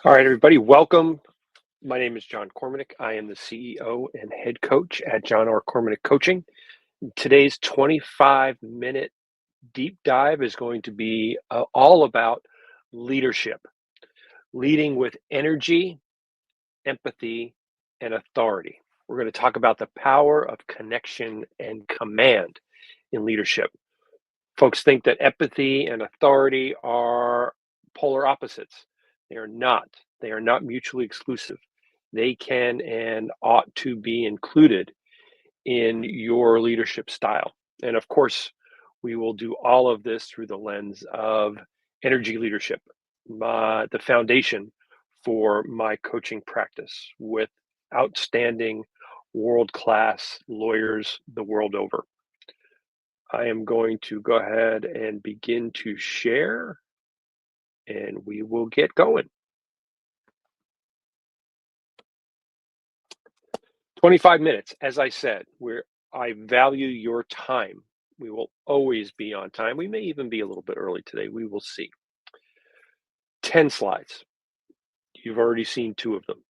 All right, everybody, welcome. My name is John Cormanick. I am the CEO and head coach at John R. Cormanick Coaching. Today's 25-minute deep dive is going to be all about leadership, leading with energy, empathy, and authority. We're going to talk about the power of connection and command in leadership. Folks think that empathy and authority are polar opposites. They are not. They are not mutually exclusive. They can and ought to be included in your leadership style. And of course, we will do all of this through the lens of energy leadership, the foundation for my coaching practice with outstanding world class lawyers the world over. I am going to go ahead and begin to share, and we will get going. 25 minutes, as I said, where I value your time. We will always be on time. We may even be a little bit early today. We will see. 10 slides. You've already seen two of them,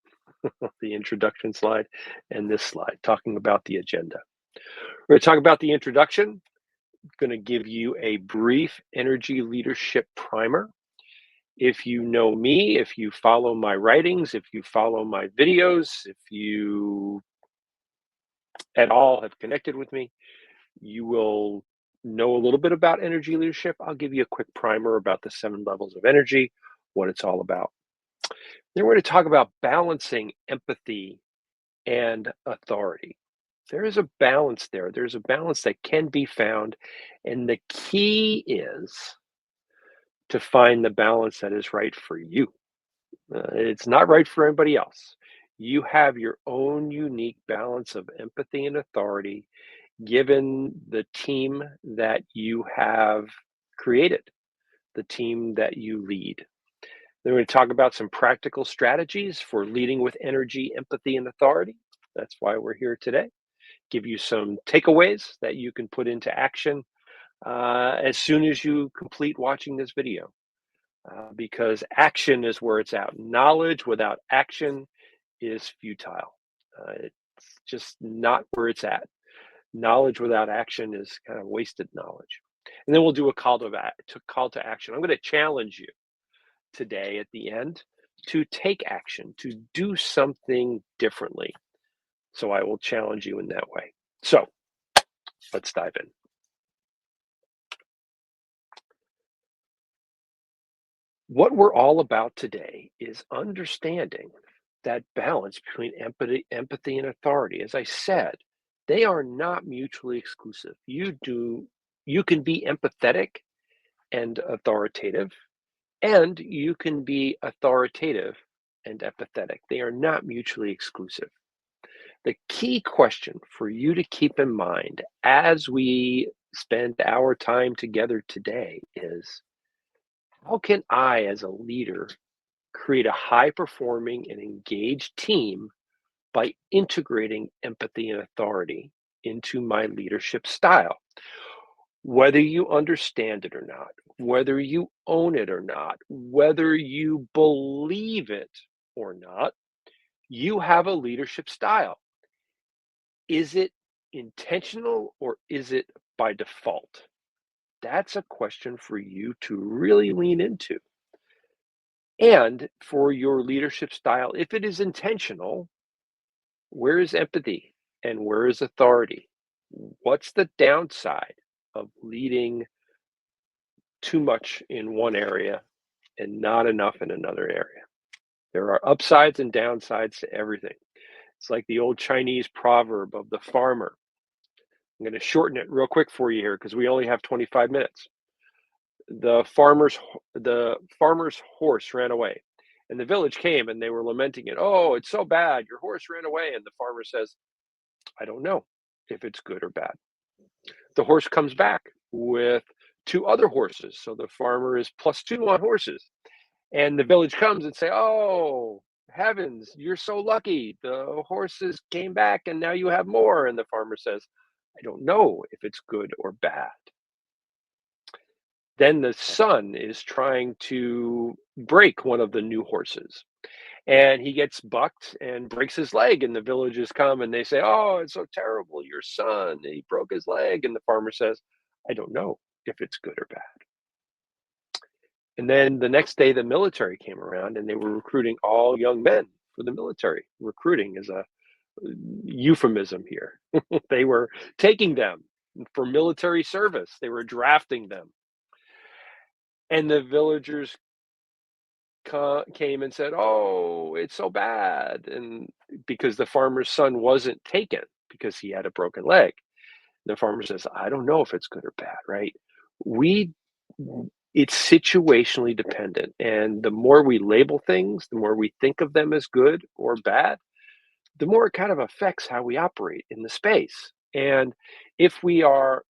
the introduction slide and this slide, talking about the agenda. We're going to talk about the introduction. I'm going to give you a brief energy leadership primer. If you know me, if you follow my writings, if you follow my videos, if you at all have connected with me, you will know a little bit about energy leadership. I'll give you a quick primer about the 7 levels of energy, what it's all about. Then we're going to talk about balancing empathy and authority. There is a balance there. There's a balance that can be found. And the key is to find the balance that is right for you. It's not right for anybody else. You have your own unique balance of empathy and authority given the team that you have created, the team that you lead. Then we're going to talk about some practical strategies for leading with energy, empathy, and authority. That's why we're here today. Give you some takeaways that you can put into action as soon as you complete watching this video. Because action is where it's at. Knowledge without action is futile. It's just not where it's at. Knowledge without action is kind of wasted knowledge. And then we'll do a call to action. I'm going to challenge you today at the end to take action, to do something differently. So I will challenge you in that way. So let's dive in. What we're all about today is understanding that balance between empathy and authority. As I said, they are not mutually exclusive. You can be empathetic and authoritative, and you can be authoritative and empathetic. They are not mutually exclusive. The key question for you to keep in mind as we spend our time together today is, how can I, as a leader, create a high performing and engaged team by integrating empathy and authority into my leadership style? Whether you understand it or not, whether you own it or not, whether you believe it or not, you have a leadership style. Is it intentional or is it by default? That's a question for you to really lean into. And for your leadership style, if it is intentional, where is empathy and where is authority? What's the downside of leading too much in one area and not enough in another area? There are upsides and downsides to everything. It's like the old Chinese proverb of the farmer. I'm going to shorten it real quick for you here because we only have 25 minutes. The farmer's horse ran away, and the village came and they were lamenting it. Oh, it's so bad. Your horse ran away. And the farmer says, I don't know if it's good or bad. The horse comes back with 2 other horses. So the farmer is +2 on horses. And the village comes and say, oh, heavens, you're so lucky. The horses came back and now you have more. And the farmer says, I don't know if it's good or bad. Then the son is trying to break one of the new horses. And he gets bucked and breaks his leg, and the villagers come and they say, "Oh, it's so terrible. Your son, he broke his leg." And the farmer says, "I don't know if it's good or bad." And then the next day, the military came around and they were recruiting all young men for the military. Recruiting is a euphemism here. They were taking them for military service, they were drafting them. And the villagers came and said, "Oh, it's so bad." And because the farmer's son wasn't taken because he had a broken leg, the farmer says, "I don't know if it's good or bad," right? We it's situationally dependent. And the more we label things, the more we think of them as good or bad, the more it kind of affects how we operate in the space. And if we are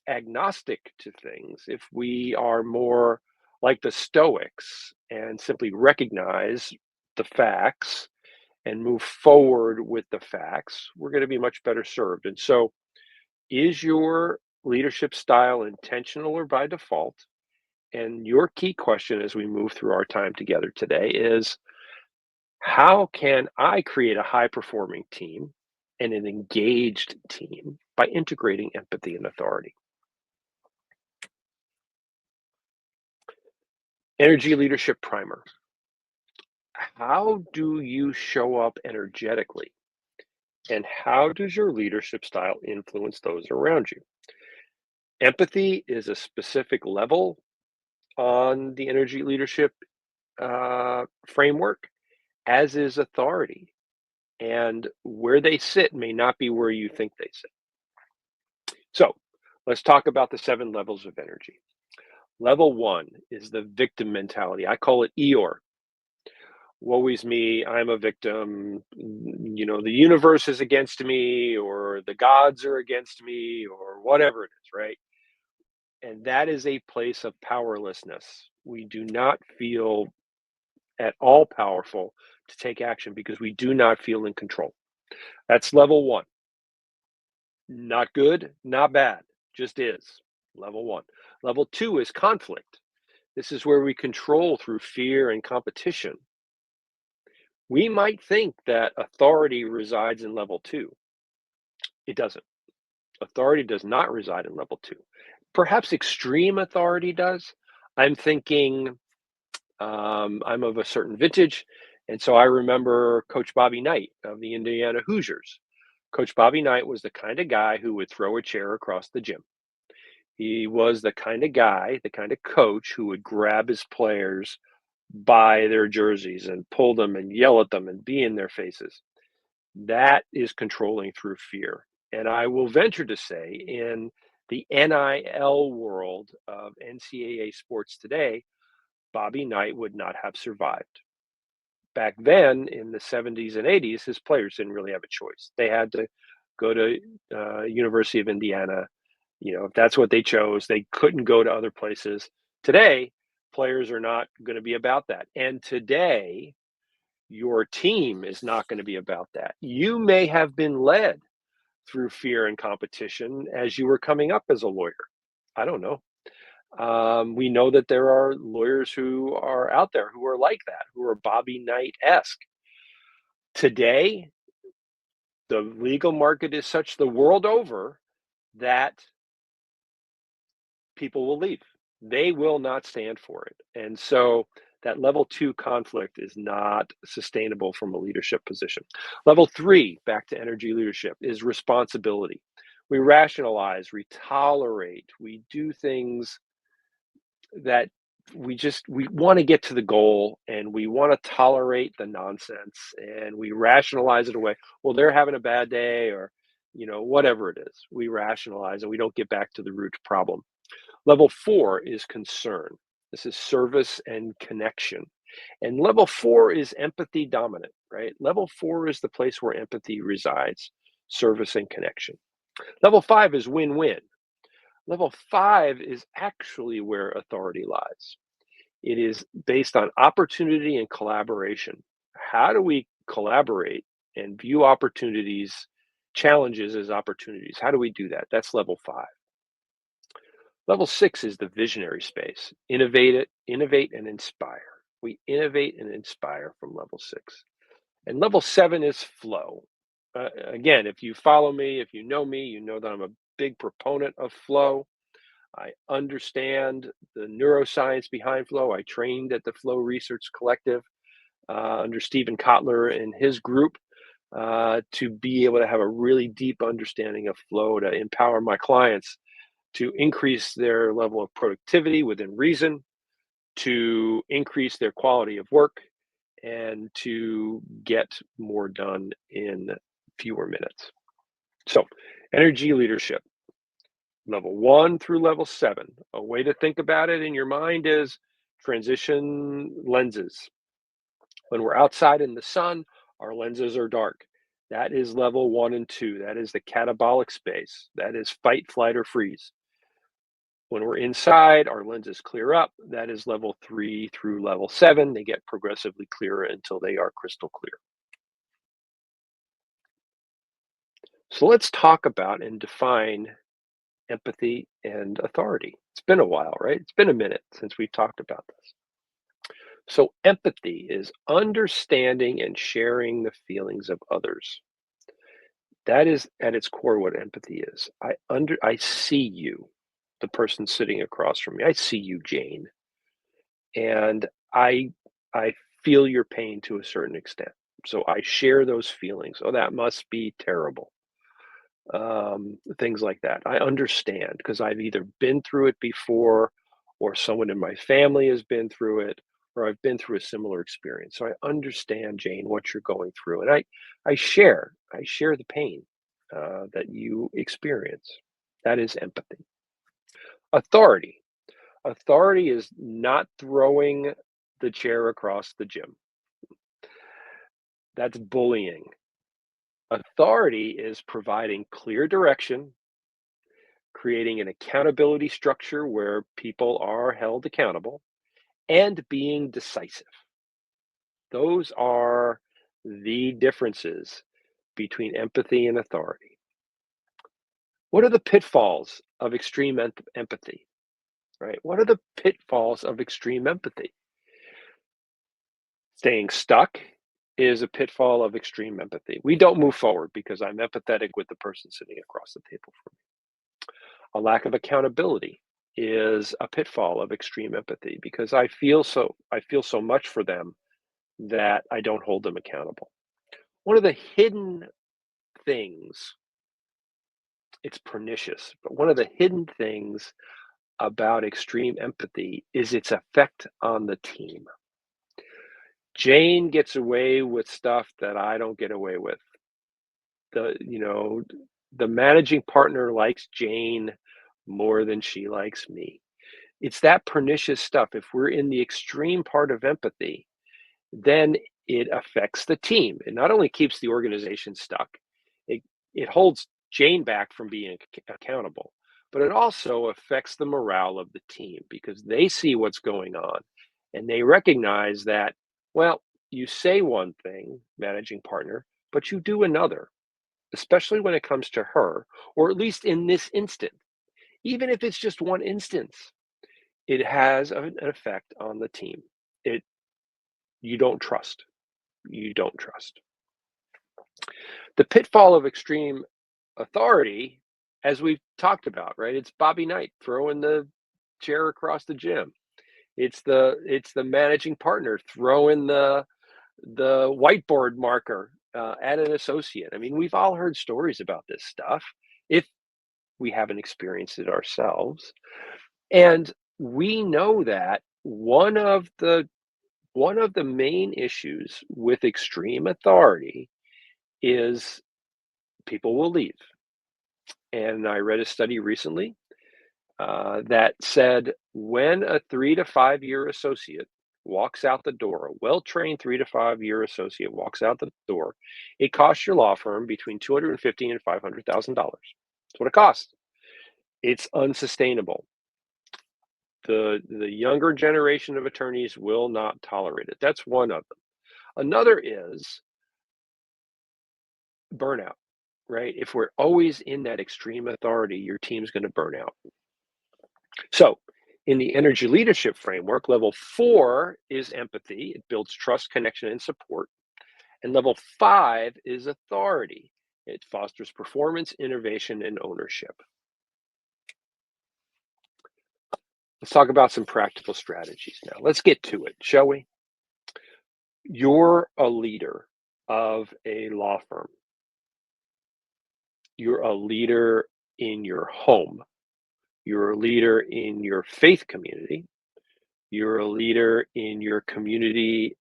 agnostic to things, if we are more like the Stoics and simply recognize the facts and move forward with the facts, we're going to be much better served. And so, is your leadership style intentional or by default? And your key question as we move through our time together today is, how can I create a high performing team and an engaged team by integrating empathy and authority? Energy leadership primer. How do you show up energetically? And how does your leadership style influence those around you? Empathy is a specific level on the energy leadership framework, as is authority. And where they sit may not be where you think they sit. So let's talk about the 7 levels of energy. Level one is the victim mentality. I call it Eeyore. Woe is me. I'm a victim. The universe is against me, or the gods are against me, or whatever it is, right? And that is a place of powerlessness. We do not feel at all powerful to take action because we do not feel in control. That's level one. Not good, not bad, just is. Level one. Level two is conflict. This is where we control through fear and competition. We might think that authority resides in level two. It doesn't. Authority does not reside in level two. Perhaps extreme authority does. I'm thinking I'm of a certain vintage. And so I remember Coach Bobby Knight of the Indiana Hoosiers. Coach Bobby Knight was the kind of guy who would throw a chair across the gym. He was the kind of guy, the kind of coach who would grab his players by their jerseys and pull them and yell at them and be in their faces. That is controlling through fear. And I will venture to say, in the NIL world of NCAA sports today, Bobby Knight would not have survived. Back then, in the 70s and 80s, his players didn't really have a choice. They had to go to University of Indiana. If that's what they chose, they couldn't go to other places. Today, players are not going to be about that. And today, your team is not going to be about that. You may have been led through fear and competition as you were coming up as a lawyer. I don't know. We know that there are lawyers who are out there who are like that, who are Bobby Knight esque. Today, the legal market is such the world over that people will leave. They will not stand for it. And so that level two conflict is not sustainable from a leadership position. Level three, back to energy leadership, is responsibility. We rationalize, we tolerate, we do things that we want to get to the goal, and we want to tolerate the nonsense, and we rationalize it away. Well, they're having a bad day, or whatever it is, we rationalize and we don't get back to the root problem. Level four is concern. This is service and connection. And level four is empathy dominant, right? Level four is the place where empathy resides, service and connection. Level five is win win. Level five is actually where authority lies. It is based on opportunity and collaboration. How do we collaborate and view opportunities, challenges as opportunities? How do we do that? That's level five. Level six is the visionary space. Innovate and inspire. We innovate and inspire from level six. And level 7 is flow. Again, if you follow me, if you know me, you know that I'm a big proponent of flow. I understand the neuroscience behind flow. I trained at the Flow Research Collective under Stephen Kotler and his group to be able to have a really deep understanding of flow to empower my clients to increase their level of productivity within reason, to increase their quality of work, and to get more done in fewer minutes. So, energy leadership, level 1 through level 7. A way to think about it in your mind is transition lenses. When we're outside in the sun, our lenses are dark. That is level 1 and 2. That is the catabolic space. That is fight, flight, or freeze. When we're inside, our lenses clear up. That is level 3 through level 7. They get progressively clearer until they are crystal clear. So let's talk about and define empathy and authority. It's been a while, right? It's been a minute since we've talked about this. So, empathy is understanding and sharing the feelings of others. That is at its core what empathy is. I see you, the person sitting across from me. I see you, Jane, and I feel your pain to a certain extent. So I share those feelings. Oh, that must be terrible. Things like that. I understand because I've either been through it before, or someone in my family has been through it, or I've been through a similar experience. So I understand, Jane, what you're going through, and I share the pain that you experience. That is empathy. Authority. Authority is not throwing the chair across the gym. That's bullying. Authority is providing clear direction, creating an accountability structure where people are held accountable, and being decisive. Those are the differences between empathy and authority. What are the pitfalls of extreme empathy? Right? What are the pitfalls of extreme empathy? Staying stuck is a pitfall of extreme empathy. We don't move forward because I'm empathetic with the person sitting across the table from me. A lack of accountability is a pitfall of extreme empathy because I feel so much for them that I don't hold them accountable. One of the hidden things, it's pernicious, but one of the hidden things about extreme empathy is its effect on the team. Jane gets away with stuff that I don't get away with. The, you know, the managing partner likes Jane more than she likes me. It's that pernicious stuff. If we're in the extreme part of empathy, then it affects the team. It not only keeps the organization stuck, it, it holds Jane back from being accountable, but it also affects the morale of the team because they see what's going on and they recognize that, well, you say one thing, managing partner, but you do another, especially when it comes to her, or at least in this instant. Even if it's just one instance, it has an effect on the team. It You don't trust. You don't trust. The pitfall of extreme authority, as we've talked about, right? It's Bobby Knight throwing the chair across the gym. It's the managing partner throwing the whiteboard marker at an associate. I mean, we've all heard stories about this stuff if we haven't experienced it ourselves. And we know that one of the main issues with extreme authority is people will leave. And I read a study recently that said when a 3 to 5 year associate walks out the door, a well trained 3 to 5 year associate walks out the door, it costs your law firm between $250,000 and $500,000. That's what it costs. It's unsustainable. The younger generation of attorneys will not tolerate it. That's one of them. Another is burnout, right? If we're always in that extreme authority, your team's going to burn out. So, in the energy leadership framework, level 4 is empathy. It builds trust, connection, and support. And level 5 is authority. It fosters performance, innovation, and ownership. Let's talk about some practical strategies now. Let's get to it, shall we? You're a leader of a law firm. You're a leader in your home. You're a leader in your faith community. You're a leader in your community,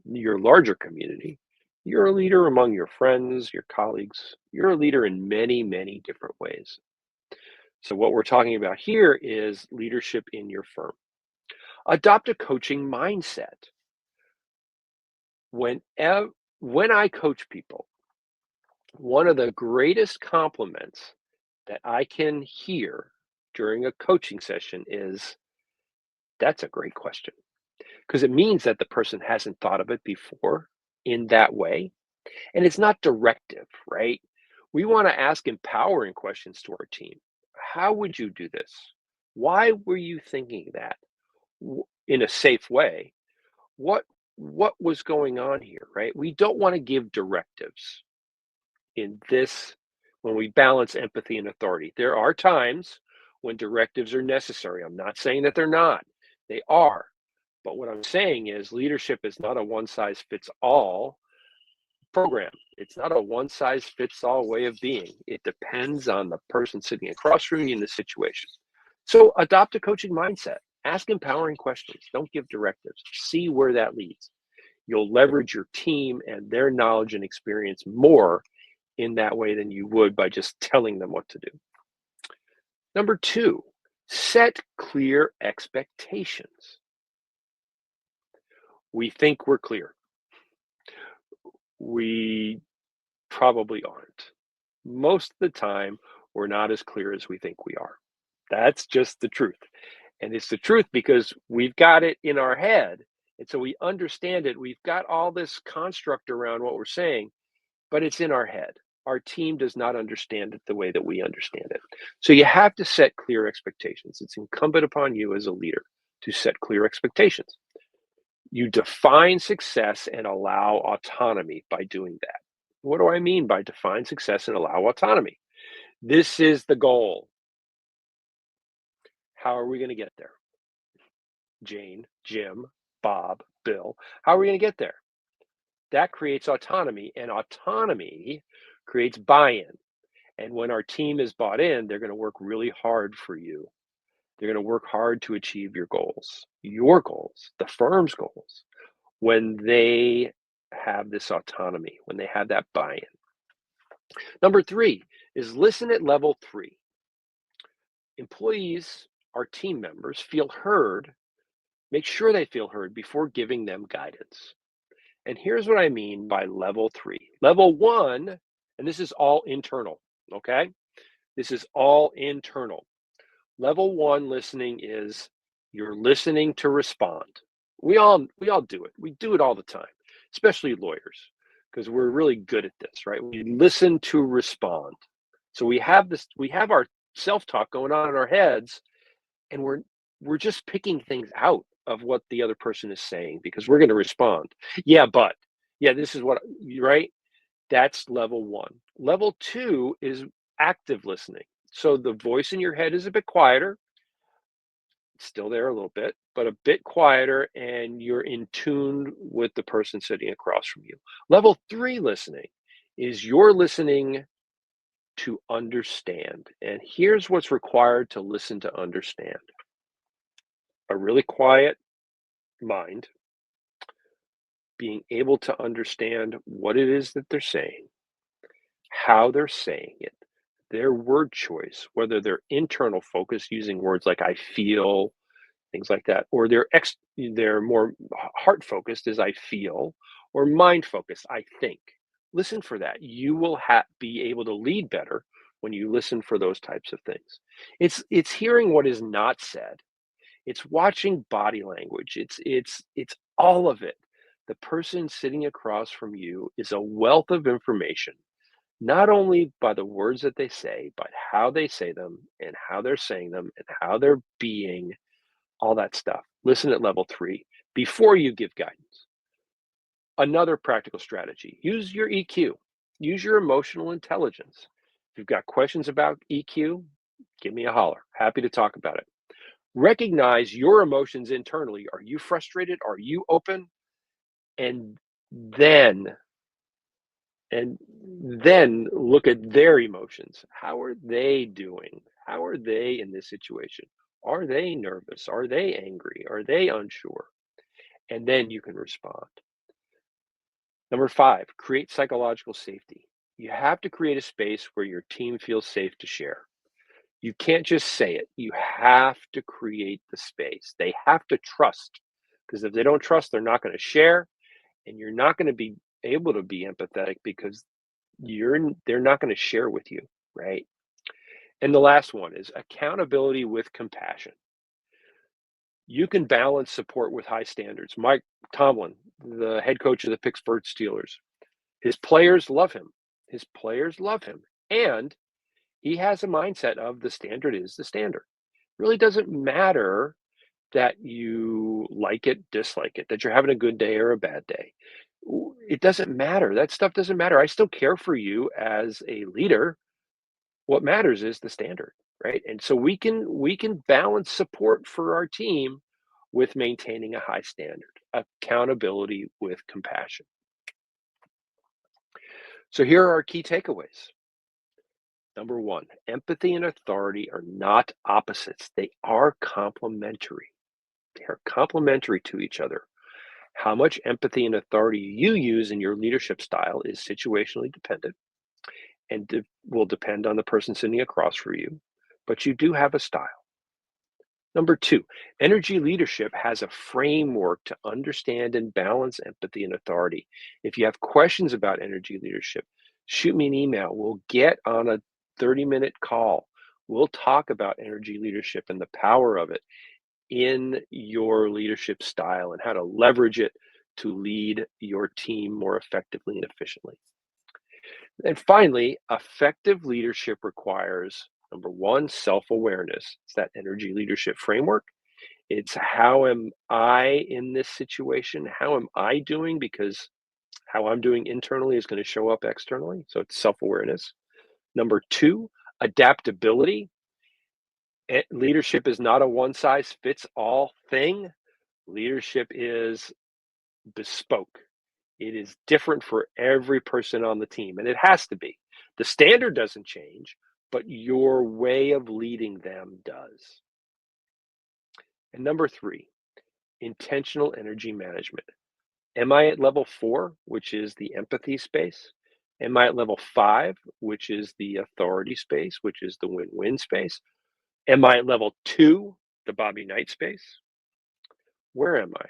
your larger community. You're a leader among your friends, your colleagues. You're a leader in many, many different ways. So, what we're talking about here is leadership in your firm. Adopt a coaching mindset. When, when I coach people, one of the greatest compliments that I can hear during a coaching session is, that's a great question. Because it means that the person hasn't thought of it before in that way. And it's not directive, right? We want to ask empowering questions to our team. How would you do this? Why were you thinking that? In a safe way? What what was going on here, right? We don't want to give directives in this when we balance empathy and authority. There are times when directives are necessary. I'm not saying that they're not. They are. But what I'm saying is leadership is not a one size fits all program. It's not a one size fits all way of being. It depends on the person sitting across from you in the situation. So adopt a coaching mindset. Ask empowering questions. Don't give directives. See where that leads. You'll leverage your team and their knowledge and experience more in that way than you would by just telling them what to do. Number two, set clear expectations. We think we're clear. We probably aren't. Most of the time, we're not as clear as we think we are. That's just the truth. And it's the truth because we've got it in our head. And so we understand it. We've got all this construct around what we're saying, but it's in our head. Our team does not understand it the way that we understand it. So you have to set clear expectations. It's incumbent upon you as a leader to set clear expectations. You define success and allow autonomy by doing that. What do I mean by define success and allow autonomy? This is the goal. How are we going to get there? Jane, Jim, Bob, Bill. How are we going to get there? That creates autonomy, and autonomy creates buy in. And when our team is bought in, they're going to work really hard for you. They're going to work hard to achieve your goals, the firm's goals, when they have this autonomy, when they have that buy in. Number three is listen at level 3. Employees, our team members, feel heard. Make sure they feel heard before giving them guidance. And here's what I mean by level 3. Level 1, and this is all internal, okay? This is all internal. Level 1 listening is you're listening to respond. We all do it. We do it all the time, especially lawyers, because we're really good at this, right? We listen to respond. So we have our self-talk going on in our heads, and we're just picking things out of what the other person is saying because we're going to respond. Yeah, but yeah, this is what, right? That's level 1. Level 2 is active listening. So the voice in your head is a bit quieter, still there a little bit, but a bit quieter, and you're in tune with the person sitting across from you. Level 3 listening is you're listening to understand. And here's what's required to listen to understand: a really quiet mind, being able to understand what it is that they're saying, how they're saying it, their word choice, whether they're internal focus using words like I feel, things like that, or they're more heart focused as I feel, or mind focused, I think. Listen for that. You will be able to lead better when you listen for those types of things. It's hearing what is not said. It's watching body language. It's all of it. The person sitting across from you is a wealth of information, not only by the words that they say, but how they say them and how they're saying them and how they're being, all that stuff. Listen at level 3 before you give guidance. Another practical strategy, use your EQ, use your emotional intelligence. If you've got questions about EQ, give me a holler. Happy to talk about it. Recognize your emotions internally. Are you frustrated? Are you open? And then and then look at their emotions. How are they doing? How are they in this situation? Are they nervous? Are they angry? Are they unsure? And then you can respond. Number five, create psychological safety. You have to create a space where your team feels safe to share. You can't just say it. You have to create the space. They have to trust, because if they don't trust, they're not going to share, and you're not going to be able to be empathetic because they're not going to share with you, right? And the last one is accountability with compassion. You can balance support with high standards. Mike Tomlin, the head coach of the Pittsburgh Steelers, his players love him. His players love him. And he has a mindset of the standard is the standard. Really doesn't matter that you like it, dislike it, that you're having a good day or a bad day. It doesn't matter. That stuff doesn't matter. I still care for you as a leader. What matters is the standard, right? And so we can balance support for our team with maintaining a high standard, accountability with compassion. So here are our key takeaways. Number one, empathy and authority are not opposites. They are complementary. They are complementary to each other. How much empathy and authority you use in your leadership style is situationally dependent and will depend on the person sitting across from you, but you do have a style. Number two, energy leadership has a framework to understand and balance empathy and authority. If you have questions about energy leadership, shoot me an email. We'll get on a 30-minute call. We'll talk about energy leadership and the power of it in your leadership style and how to leverage it to lead your team more effectively and efficiently. And finally, effective leadership requires number one, self awareness. It's that energy leadership framework. It's how am I in this situation? How am I doing? Because how I'm doing internally is going to show up externally. So it's self awareness. Number two, adaptability. Leadership is not a one size fits all thing. Leadership is bespoke. It is different for every person on the team, and it has to be. The standard doesn't change, but your way of leading them does. And number three, intentional energy management. Am I at level four, which is the empathy space? Am I at level five, which is the authority space, which is the win win space? Am I at level two, the Bobby Knight space? Where am I?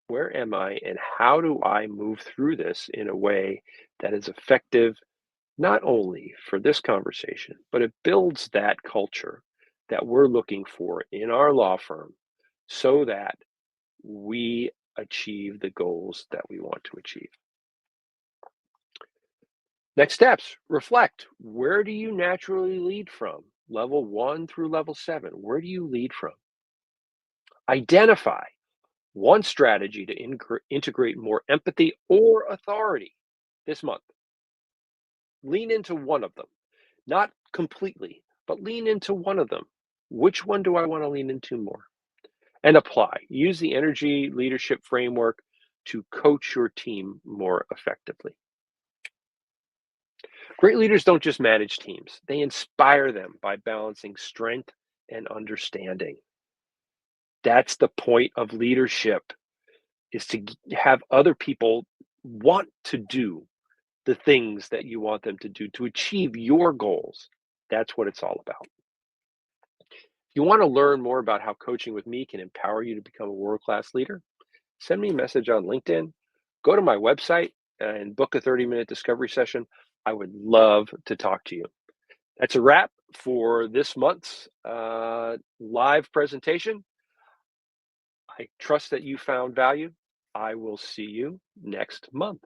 Where am I, and how do I move through this in a way that is effective, not only for this conversation, but it builds that culture that we're looking for in our law firm so that we achieve the goals that we want to achieve. Next steps, reflect. Where do you naturally lead from? Level one through level seven. Where do you lead from? Identify one strategy to integrate more empathy or authority this month. Lean into one of them, not completely, but lean into one of them. Which one do I want to lean into more? And apply. Use the energy leadership framework to coach your team more effectively. Great leaders don't just manage teams, they inspire them by balancing strength and understanding. That's the point of leadership, is to have other people want to do the things that you want them to do to achieve your goals. That's what it's all about. If you want to learn more about how coaching with me can empower you to become a world-class leader, send me a message on LinkedIn, go to my website and book a 30-minute discovery session. I would love to talk to you. That's a wrap for this month's live presentation. I trust that you found value. I will see you next month.